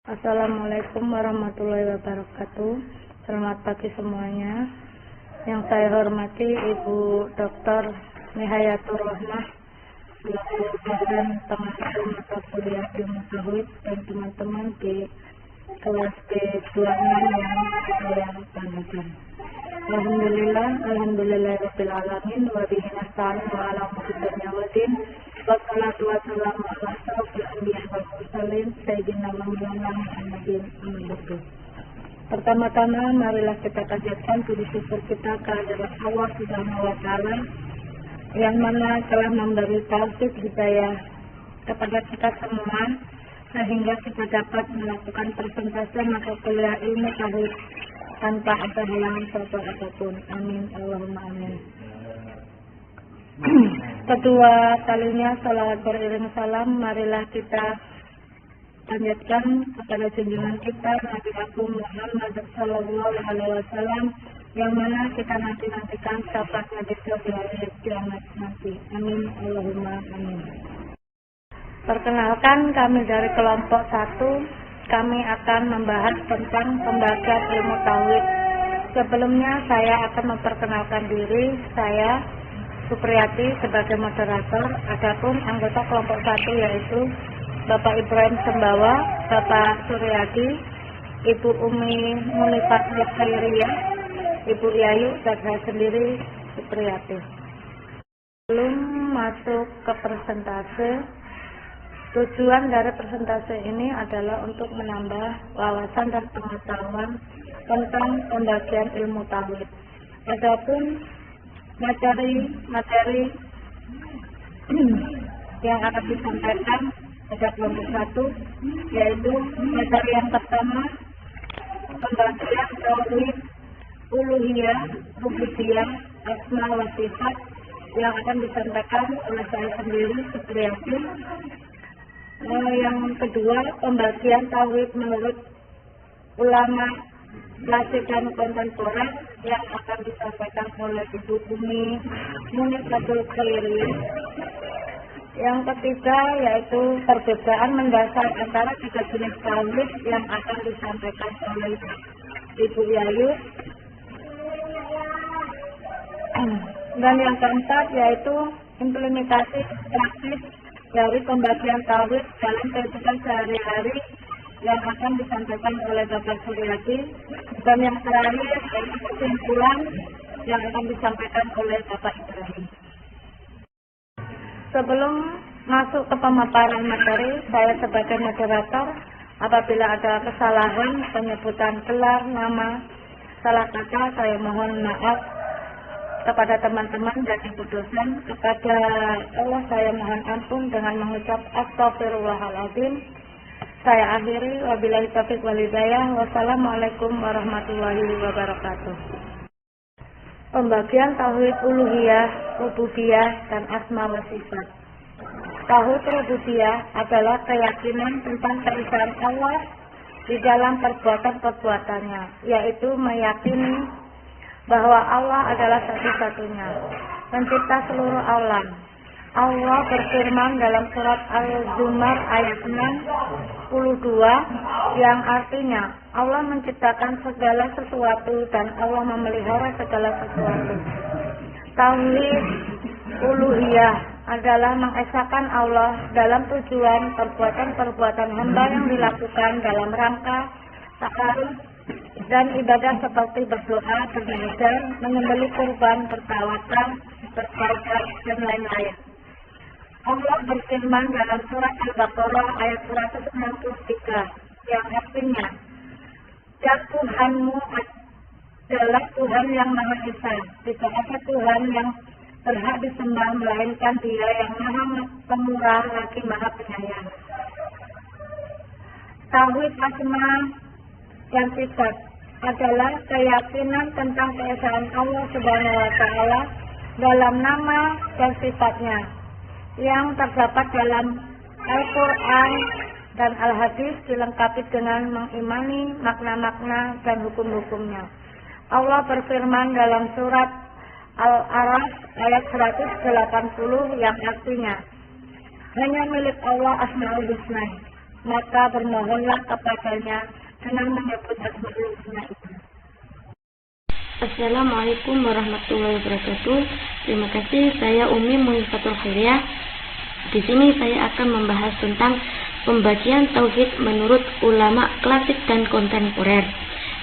Assalamualaikum warahmatullahi wabarakatuh. Selamat pagi semuanya. Yang saya hormati Ibu Dr. Nihayatur Rohmah, selaku dosen pengajar mata kuliah ilmu tauhid, dan teman-teman di kelas B26 yang saya banggakan. Alhamdulillahirabbil alamin wa bihi nasta'in wa ala umuri dunya waddin. Wassalatu wassalamu ala asyrofil anbiya wal mursalin sayyidina Muhammadin Nabi. Pertama-tama marilah kita panjatkan puji syukur kita kehadirat Allah Subhanahu wa taala yang mana telah memberi taufik hidayah kepada kita semua sehingga kita dapat melakukan presentasi mata kuliah ilmu tauhid tanpa ada halangan suatu apapun. Amin Allahumma amin. Kedua kalinya salawat beriring salam marilah kita panjatkan kepada junjungan kita Nabi Agung Muhammad sallallahu alaihi wasallam yang mana kita nantikan syafaatnya di hari kiamat nanti. Amin Allahumma amin. Perkenalkan, kami dari kelompok 1, kami akan membahas tentang pembagian ilmu tauhid. Sebelumnya saya akan memperkenalkan diri, saya Supriyati sebagai moderator. Adapun anggota kelompok 1 yaitu Bapak Ibrahim Sembawa, Bapak Suryadi, Ibu Umi Munifat Khairiyah, Ibu Yayu, dan saya sendiri Supriyati. Sebelum masuk ke presentase, tujuan dari presentase ini adalah untuk menambah wawasan dan pengetahuan tentang pembagian ilmu tauhid. Adapun materi yang akan disampaikan pada kelompok 1 yaitu materi yang pertama, pembagian tauhid uluhiyah, rububiyah, asma wa sifat yang akan disampaikan oleh saya sendiri Supriyati. Yang kedua, pembagian tauhid menurut ulama klasik dan kontemporer yang akan disampaikan oleh Ibu Umi Munifatul Khairiyah. Yang ketiga yaitu perbedaan mendasar antara 3 jenis tauhid yang akan disampaikan oleh Ibu Yayu. Dan yang keempat yaitu implementasi praktis dari pembagian tauhid dalam kehidupan sehari-hari yang akan disampaikan oleh Bapak Suryadi. Dan yang terakhir yaitu kesimpulan yang akan disampaikan oleh Bapak Ibrahim. Sebelum masuk ke pemaparan materi, saya sebagai moderator, apabila ada kesalahan penyebutan gelar, nama, salah kata, saya mohon maaf kepada teman-teman dan ibu dosen. Kepada Allah saya mohon ampun dengan mengucap astagfirullahaladzim. Saya akhiri, wabillahi taufiq wal hidayah. Wassalamualaikum warahmatullahi wabarakatuh. Pembagian tauhid uluhiyah, rububiyah, dan asma wa sifat. Tauhid rububiyah adalah keyakinan tentang keesaan Allah di dalam perbuatan-perbuatannya, yaitu meyakini bahwa Allah adalah satu-satunya pencipta seluruh alam. Allah berfirman dalam surat Al-Zumar ayat 62 yang artinya Allah menciptakan segala sesuatu dan Allah memelihara segala sesuatu. Tauhid uluhiyah adalah mengesahkan Allah dalam tujuan perbuatan-perbuatan hamba yang dilakukan dalam rangka takaruf dan ibadah seperti berdoa, beribadah, menyembelih kurban, bertawakal, berkorban, dan lain-lain. Allah berfirman dalam surat Al-Baqarah ayat 163 yang artinya, dan Tuhanmu adalah Tuhan yang Maha Esa, tidak ada Tuhan yang berhak disembah melainkan Dia yang Maha Pemurah lagi Maha Penyayang. Tauhid asma dan sifat adalah keyakinan tentang keesaan Allah Subhanahu wa taala dalam nama dan sifatnya yang terdapat dalam Al-Quran dan Al-Hadis, dilengkapi dengan mengimani makna-makna dan hukum-hukumnya. Allah berfirman dalam surat Al-A'raf ayat 180 yang artinya, hanya milik Allah Asmaul Husna, maka bermohonlah kepadanya dengan menyebut asmaul husna itu. Assalamualaikum warahmatullahi wabarakatuh. Terima kasih, saya Umi Munifatul Khairiyah. Di sini saya akan membahas tentang pembagian tauhid menurut ulama klasik dan kontemporer.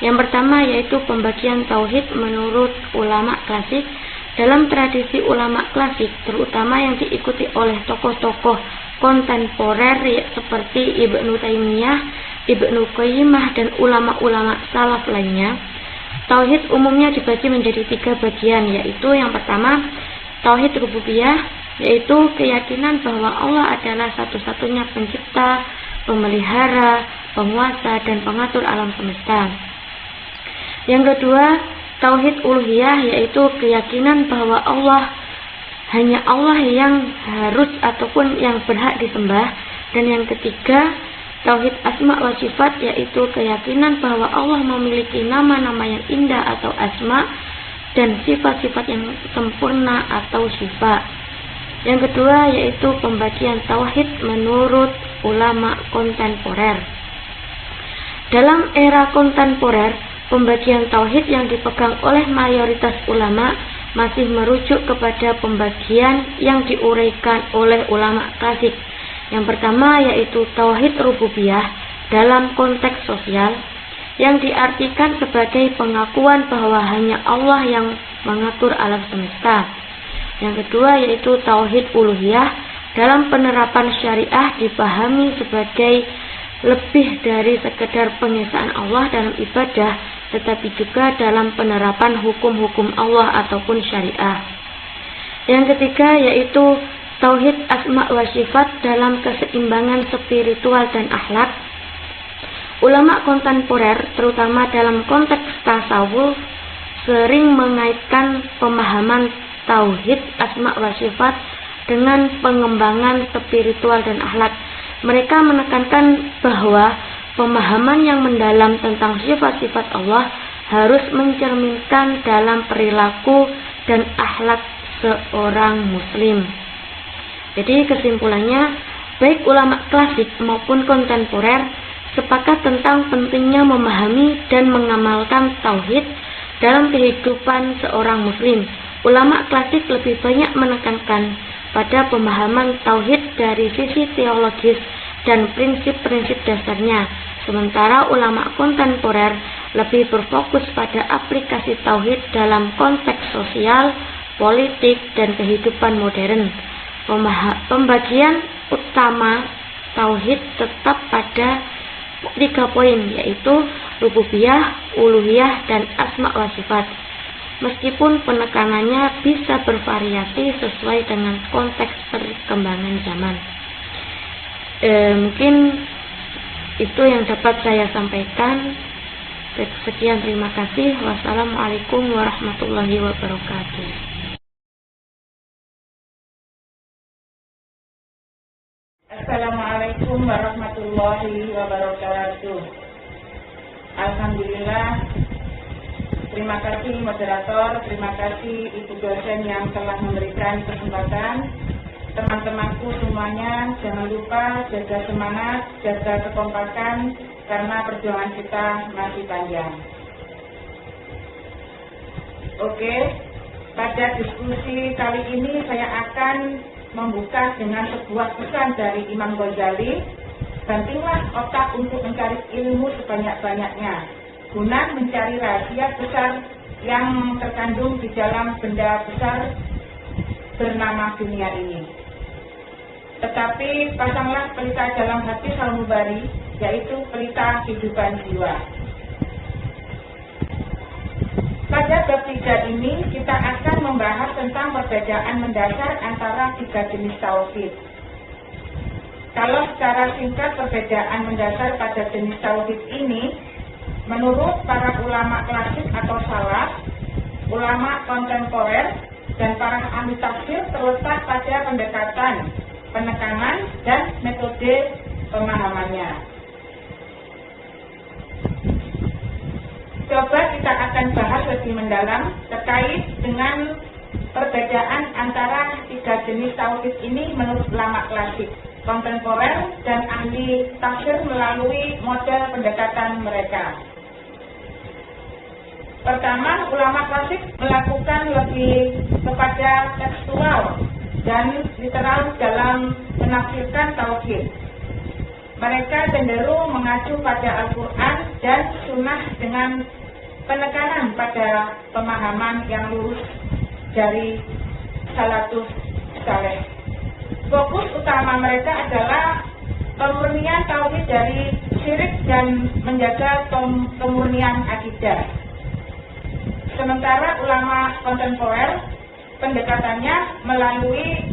Yang pertama yaitu pembagian tauhid menurut ulama klasik. Dalam tradisi ulama klasik, terutama yang diikuti oleh tokoh-tokoh kontemporer seperti Ibnu Taimiyah, Ibnu Qayyimah, dan ulama-ulama salaf lainnya, tauhid umumnya dibagi menjadi 3 bagian, yaitu yang pertama tauhid rububiyah, yaitu keyakinan bahwa Allah adalah satu-satunya pencipta, pemelihara, penguasa, dan pengatur alam semesta. Yang kedua, tauhid uluhiyah, yaitu keyakinan bahwa hanya Allah yang harus ataupun yang berhak disembah. Dan yang ketiga, tauhid asma wa sifat, yaitu keyakinan bahwa Allah memiliki nama-nama yang indah atau asma dan sifat-sifat yang sempurna atau sifat. Yang kedua yaitu pembagian tauhid menurut ulama kontemporer. Dalam era kontemporer, pembagian tauhid yang dipegang oleh mayoritas ulama masih merujuk kepada pembagian yang diuraikan oleh ulama klasik. Yang pertama yaitu tauhid rububiyah dalam konteks sosial, yang diartikan sebagai pengakuan bahwa hanya Allah yang mengatur alam semesta. Yang kedua yaitu tauhid uluhiyah dalam penerapan syariah, dipahami sebagai lebih dari sekedar pengesaan Allah dalam ibadah, tetapi juga dalam penerapan hukum-hukum Allah ataupun syariah. Yang ketiga yaitu tauhid asma wa sifat dalam keseimbangan spiritual dan akhlak. Ulama kontemporer, terutama dalam konteks tasawuf, sering mengaitkan pemahaman tauhid asma wa sifat dengan pengembangan spiritual dan akhlak. Mereka menekankan bahwa pemahaman yang mendalam tentang sifat-sifat Allah harus mencerminkan dalam perilaku dan akhlak seorang muslim. Jadi kesimpulannya, baik ulama klasik maupun kontemporer sepakat tentang pentingnya memahami dan mengamalkan tauhid dalam kehidupan seorang muslim. Ulama klasik lebih banyak menekankan pada pemahaman tauhid dari sisi teologis dan prinsip-prinsip dasarnya, sementara ulama kontemporer lebih berfokus pada aplikasi tauhid dalam konteks sosial, politik, dan kehidupan modern. Pembagian utama tauhid tetap pada 3 poin, yaitu rububiyah, uluhiyah, dan asma wa sifat. Meskipun penekanannya bisa bervariasi sesuai dengan konteks perkembangan zaman. Mungkin itu yang dapat saya sampaikan. Sekian, terima kasih. Wassalamualaikum warahmatullahi wabarakatuh. Assalamualaikum warahmatullahi wabarakatuh. Alhamdulillah. Terima kasih moderator, terima kasih Ibu dosen yang telah memberikan kesempatan. Teman-temanku semuanya, jangan lupa jaga semangat, jaga kekompakan, karena perjuangan kita masih panjang. Oke, pada diskusi kali ini saya akan membuka dengan sebuah pesan dari Imam Ghazali. Bantinglah otak untuk mencari ilmu sebanyak-banyaknya, guna mencari rahasia besar yang terkandung di dalam benda besar bernama dunia ini. Tetapi pasanglah pelita dalam hati sanubari, yaitu pelita kehidupan jiwa. Pada bab 3 ini kita akan membahas tentang perbedaan mendasar antara 3 jenis tauhid. Kalau secara singkat perbedaan mendasar pada jenis tauhid ini, menurut para ulama klasik atau salaf, ulama kontemporer, dan para ahli tafsir terletak pada pendekatan, penekanan, dan metode pemahamannya. Coba kita akan bahas lebih mendalam terkait dengan perbedaan antara 3 jenis tauhid ini menurut ulama klasik. kontemporer dan ahli tafsir melalui model pendekatan mereka. Pertama, ulama klasik melakukan lebih kepada tekstual dan literal dalam menafsirkan tauhid. Mereka cenderung mengacu pada Al-Quran dan Sunnah dengan penekanan pada pemahaman yang lurus dari salafus saleh. Fokus utama mereka adalah pemurnian tauhid dari syirik dan menjaga kemurnian akidah. Sementara ulama kontemporer pendekatannya melalui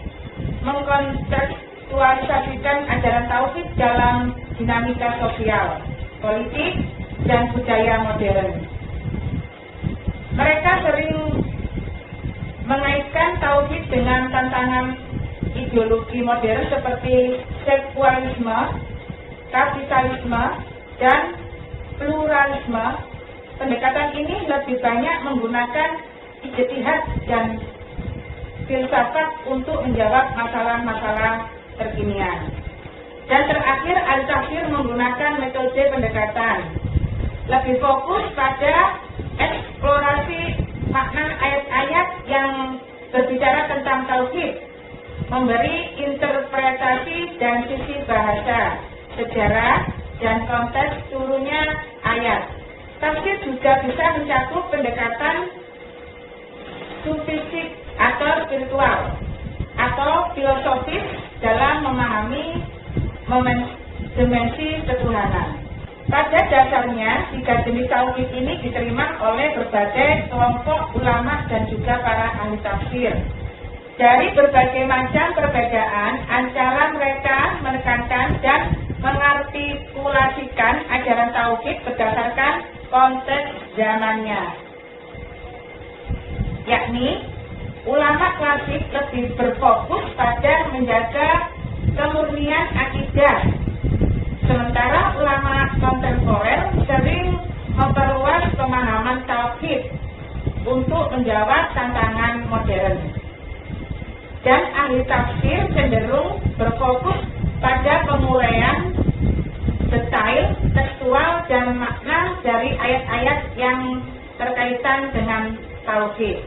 mengkontekstualisasikan ajaran tauhid dalam dinamika sosial, politik, dan budaya modern. Mereka sering mengaitkan tauhid dengan tantangan ideologi modern seperti sekulerisme, kapitalisme, dan pluralisme. Pendekatan ini lebih banyak menggunakan ijtihad dan filsafat untuk menjawab masalah-masalah terkinian. Dan terakhir, al-tafsir menggunakan metode pendekatan lebih fokus pada eksplorasi makna ayat-ayat yang berbicara tentang tauhid, memberi interpretasi dan sisi bahasa, sejarah, dan konteks turunnya ayat. Tafsir juga bisa mencakup pendekatan sufistik atau spiritual atau filosofis dalam memahami dimensi ketuhanan. Pada dasarnya, 3 jenis tauhid ini diterima oleh berbagai kelompok ulama dan juga para ahli tafsir. Dari berbagai macam perbedaan antara mereka menekankan dan mengartikulasikan ajaran tauhid berdasarkan konteks zamannya. Yakni, ulama klasik lebih berfokus pada menjaga kemurnian akidah, sementara ulama kontemporer sering memperluas pemahaman tauhid untuk menjawab tantangan modern. Dan ahli tafsir cenderung berfokus pada penguraian detail, tekstual, dan makna dari ayat-ayat yang terkaitan dengan tauhid.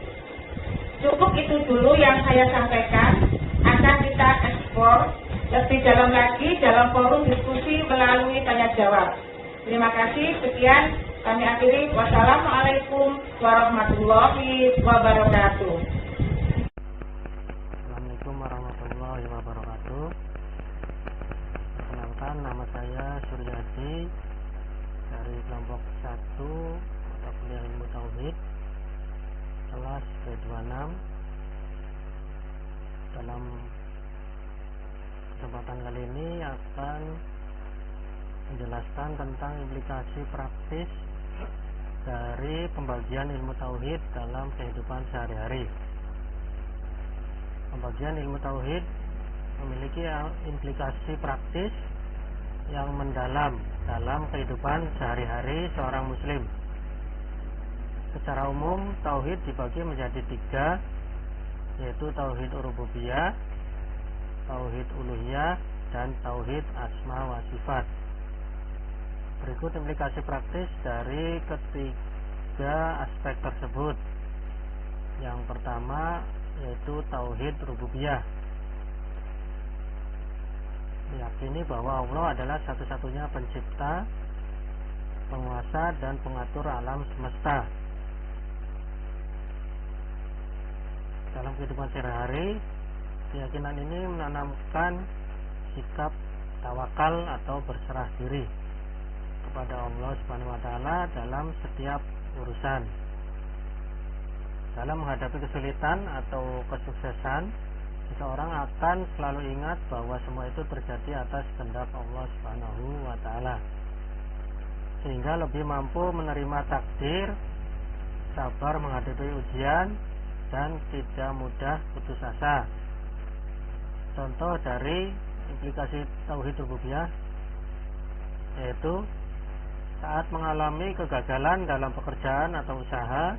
Cukup itu dulu yang saya sampaikan. Akan kita eksplor lebih dalam lagi dalam forum diskusi melalui tanya jawab. Terima kasih. Sekian kami akhiri. Wassalamualaikum warahmatullahi wabarakatuh. Assalamualaikum warahmatullahi wabarakatuh. Perkenalkan, nama saya Suryadi dari kelompok 1 mata kuliah ilmu tauhid kelas B26. Dalam kesempatan kali ini akan menjelaskan tentang implikasi praktis dari pembagian ilmu tauhid dalam kehidupan sehari-hari. Pembagian ilmu tauhid memiliki implikasi praktis yang mendalam dalam kehidupan sehari-hari seorang muslim. Secara umum, tauhid dibagi menjadi 3, yaitu tauhid rububiyah, tauhid uluhiyah, dan tauhid asma wa sifat. Berikut implikasi praktis dari ketiga aspek tersebut. Yang pertama yaitu tauhid rububiyah. Meyakini bahwa Allah adalah satu-satunya pencipta, penguasa, dan pengatur alam semesta. Dalam kehidupan sehari-hari, keyakinan ini menanamkan sikap tawakal atau berserah diri kepada Allah Subhanahu wa taala dalam setiap urusan. Dalam menghadapi kesulitan atau kesuksesan, seseorang akan selalu ingat bahwa semua itu terjadi atas kehendak Allah Subhanahu wa taala, sehingga lebih mampu menerima takdir, sabar menghadapi ujian, dan tidak mudah putus asa. Contoh dari implikasi tauhid rububiyah yaitu saat mengalami kegagalan dalam pekerjaan atau usaha,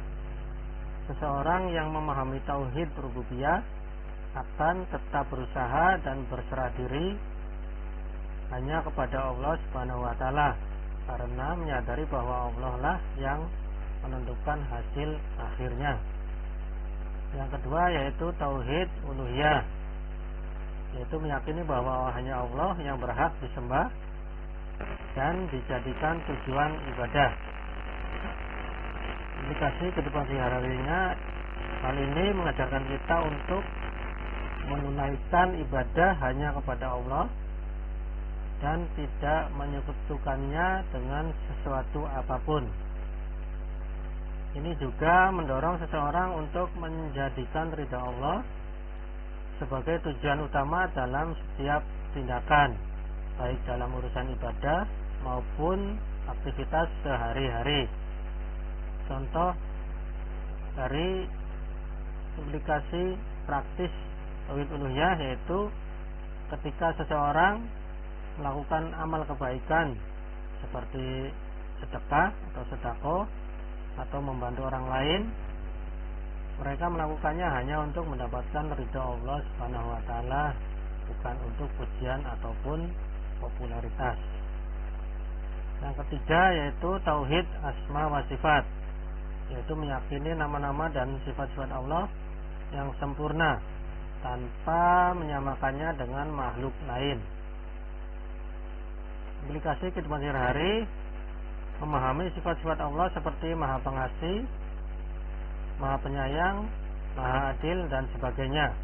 seseorang yang memahami tauhid rububiyah akan tetap berusaha dan berserah diri hanya kepada Allah Subhanahu wa taala, karena menyadari bahwa Allah lah yang menentukan hasil akhirnya. Yang kedua yaitu tauhid uluhiyah, yaitu meyakini bahwa hanya Allah yang berhak disembah dan dijadikan tujuan ibadah. Aplikasi kehidupan sehari-harinya hal ini mengajarkan kita untuk menunaikan ibadah hanya kepada Allah dan tidak menyekutukannya dengan sesuatu apapun. Ini juga mendorong seseorang untuk menjadikan ridha Allah sebagai tujuan utama dalam setiap tindakan, baik dalam urusan ibadah maupun aktivitas sehari-hari. Contoh dari implikasi praktis tauhid uluhiyah yaitu ketika seseorang melakukan amal kebaikan seperti sedekah atau sedekah atau membantu orang lain, mereka melakukannya hanya untuk mendapatkan ridha Allah Subhanahu wa taala, bukan untuk pujian ataupun popularitas. Yang ketiga yaitu tauhid asma wa sifat, yaitu meyakini nama-nama dan sifat-sifat Allah yang sempurna tanpa menyamakannya dengan makhluk lain. Implikasi kehidupan sehari-hari memahami sifat-sifat Allah seperti Maha Pengasih, Maha Penyayang, Maha Adil dan sebagainya,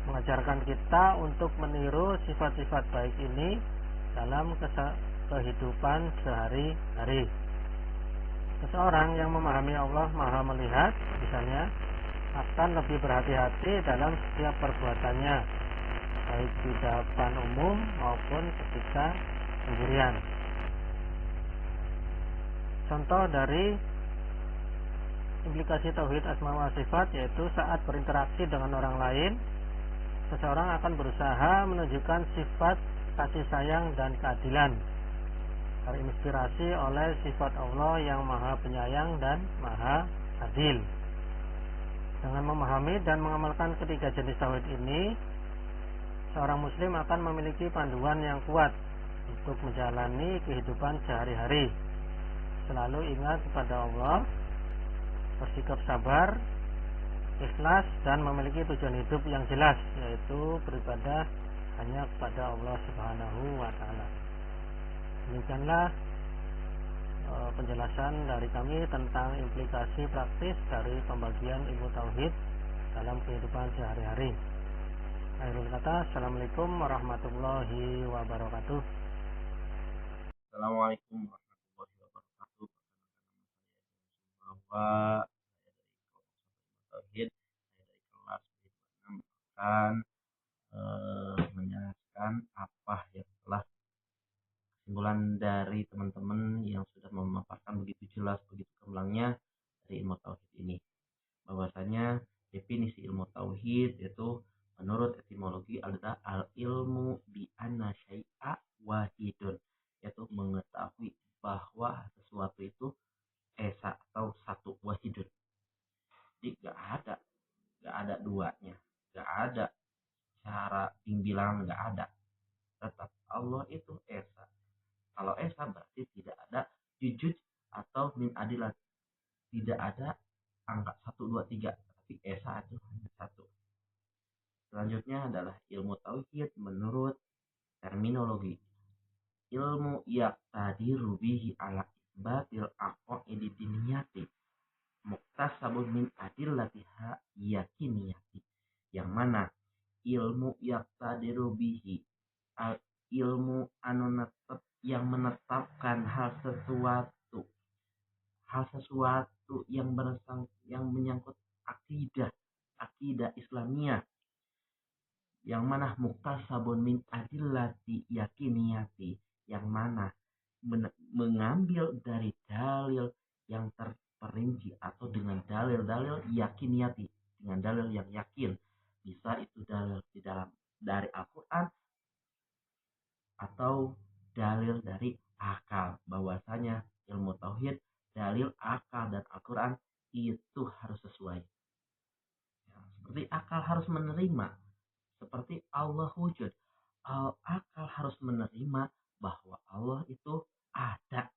mengajarkan kita untuk meniru sifat-sifat baik ini dalam kehidupan sehari-hari. Seseorang yang memahami Allah Maha Melihat misalnya akan lebih berhati-hati dalam setiap perbuatannya, baik di depan umum maupun ketika sendirian. Contoh dari implikasi tauhid asma wa sifat yaitu saat berinteraksi dengan orang lain, seseorang akan berusaha menunjukkan sifat kasih sayang dan keadilan, terinspirasi oleh sifat Allah yang Maha Penyayang dan Maha Adil. Dengan memahami dan mengamalkan ketiga jenis tauhid ini, seorang muslim akan memiliki panduan yang kuat untuk menjalani kehidupan sehari-hari. Selalu ingat kepada Allah, bersikap sabar, ikhlas, dan memiliki tujuan hidup yang jelas, yaitu beribadah hanya kepada Allah Subhanahu wa taala. Demikianlah penjelasan dari kami tentang implikasi praktis dari pembagian ilmu tauhid dalam kehidupan sehari-hari. Akhirul kata, Assalamualaikum warahmatullahi wabarakatuh. Assalamualaikum warahmatullahi wabarakatuh. Bahwa saya dari kelas 6 akan menjelaskan apa yang telah kesimpulan dari teman-teman yang sudah memaparkan begitu jelas, begitu gamblangnya dari ilmu tauhid ini. Bahwasanya definisi ilmu tauhid yaitu menurut etimologi adalah al-ilmu bi anna syai'a wahidun, yaitu mengetahui bahwa sesuatu itu esa atau satu, wahidun. Jadi gak ada duanya, gak ada cara bilangan, gak ada. Tetap Allah itu esa. Kalau esa berarti tidak ada jujud atau min adilat, tidak ada angka 1, 2, 3, tapi esa itu hanya satu. Selanjutnya adalah ilmu tauhid menurut terminologi ilmu yaqtadiru bihi ala isbatil aqaidi diniyati muktasabun min adillatiha yakiniyati, yang mana ilmu yaqtadiru bihi ilmu yang menetapkan hal sesuatu yang menyangkut akidah Islamiyah, yang mana muktasabun min adillati yakiniyati, yang mana mengambil dari dalil yang terperinci atau dengan dalil-dalil yakiniyati, dengan dalil yang yakin. Bisa itu dalil dari Al-Quran atau dalil dari akal. Bahwasanya ilmu tauhid, dalil, akal, dan Al-Quran itu harus sesuai. Seperti akal harus menerima, seperti Allah wujud, akal harus menerima bahwa Allah itu ada.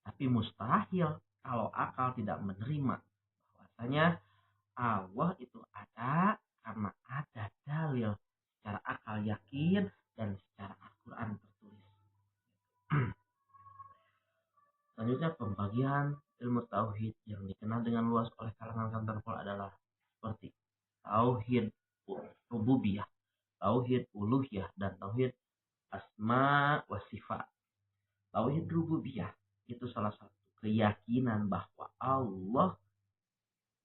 Tapi mustahil kalau akal tidak menerima bahwasanya Allah itu ada karena ada dalil secara akal yakin dan secara Al-Quran tertulis. Selanjutnya pembagian ilmu tauhid yang dikenal dengan luas oleh kalangan contemporer adalah seperti tauhid rububiyah, tauhid uluhiyah, dan tauhid asma wa sifat. Tauhid rububiyah itu salah satu keyakinan bahwa Allah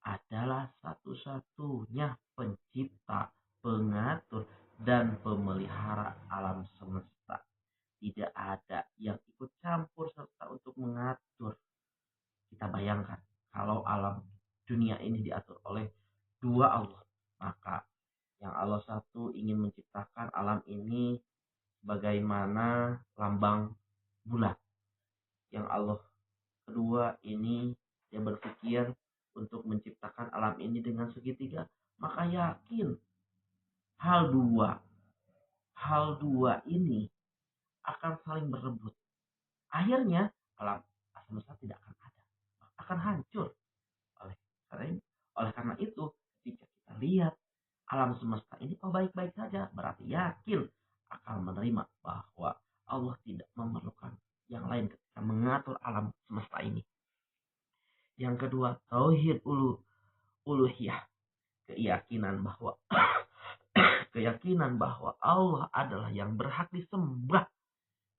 adalah satu-satunya pencipta, pengatur, dan pemelihara alam semesta. Tidak ada yang ikut campur serta untuk mengatur. Kita bayangkan kalau alam dunia ini diatur oleh dua Allah, maka yang Allah satu ingin menciptakan alam ini bagaimana lambang bulan. Yang Allah kedua ini dia berpikir untuk menciptakan alam ini dengan segitiga, maka yakin hal dua ini akan saling berebut. Akhirnya alam semesta tidak akan ada, akan hancur. Oleh karena itu, ketika kita lihat alam semesta ini baik-baik saja, berarti yakin akan menerima bahwa Allah tidak memerlukan yang lain ketika mengatur alam semesta ini. Yang kedua, tauhid uluhiyah, keyakinan bahwa Allah adalah yang berhak disembah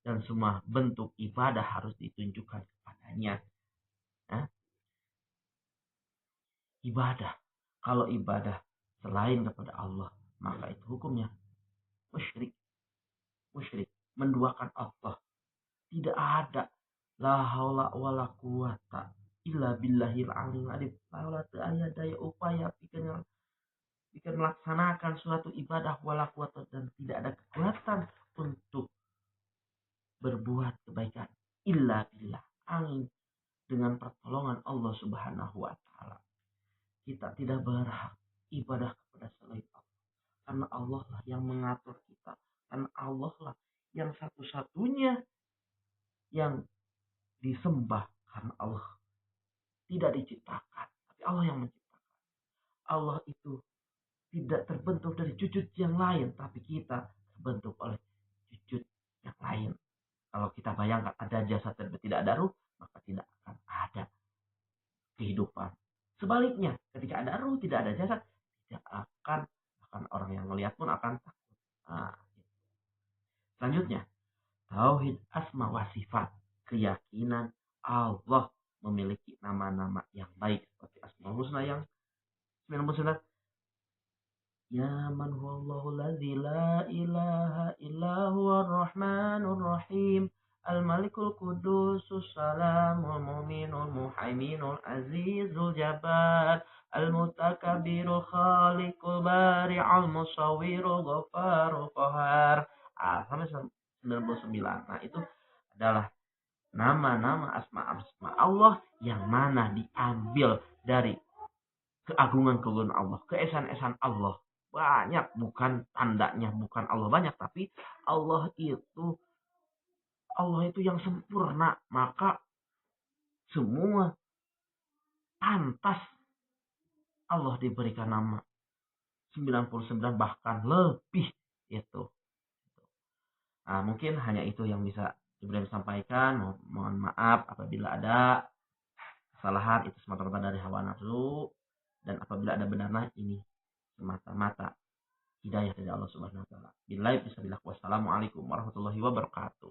dan semua bentuk ibadah harus ditunjukkan kepadanya. Ibadah, kalau ibadah selain kepada Allah, maka itu hukumnya musyrik, menduakan Allah. Tidak ada la haula wala quwata illa billahil aliyil azim. La daya upaya bikin melaksanakan suatu ibadah wala quwata, dan tidak ada kekuatan untuk berbuat kebaikan illa billah, angin dengan pertolongan Allah Subhanahu wa taala. Kita tidak berhak ibadah kepada selain Allah, karena Allah lah yang mengatur kita, karena Allah lah yang satu-satunya yang disembah, karena Allah tidak diciptakan, tapi Allah yang menciptakan. Allah itu tidak terbentuk dari wujud yang lain, tapi kita terbentuk oleh wujud yang lain. Kalau kita bayangkan ada jasad dan tidak ada ruh, maka tidak akan ada kehidupan. Sebaliknya, ketika ada ruh tidak ada jasad, tidak akan orang yang melihat pun akan takut. Selanjutnya, tauhid asma wa sifat, keyakinan Allah memiliki nama-nama yang baik seperti Asmaul Husna yang 99. Ya man huwallahu ladzi la ilaha illa huwar rahmanur rahim, al-malikul qudusus salamul mu'minul muhaiminul azizul jabbar, al-mutakabbirul khaliqul bari'ul musawwirul ghafarul qahar. Sampai 99. Nah, itu adalah nama-nama asma Allah yang mana diambil dari keagungan-keagungan Allah, keesan-esan Allah. Banyak, bukan tandanya, bukan Allah banyak, tapi Allah itu yang sempurna, maka semua pantas Allah diberikan nama 99 bahkan lebih itu. Nah, mungkin hanya itu yang bisa Ibrahim sampaikan. Mohon maaf apabila ada kesalahan, itu semata-mata dari hawa nafsu, dan apabila ada benarnya ini semata-mata hidayah dari Allah Subhanahu wa taala. Billahi bismillah. Wassalamualaikum warahmatullahi wabarakatuh.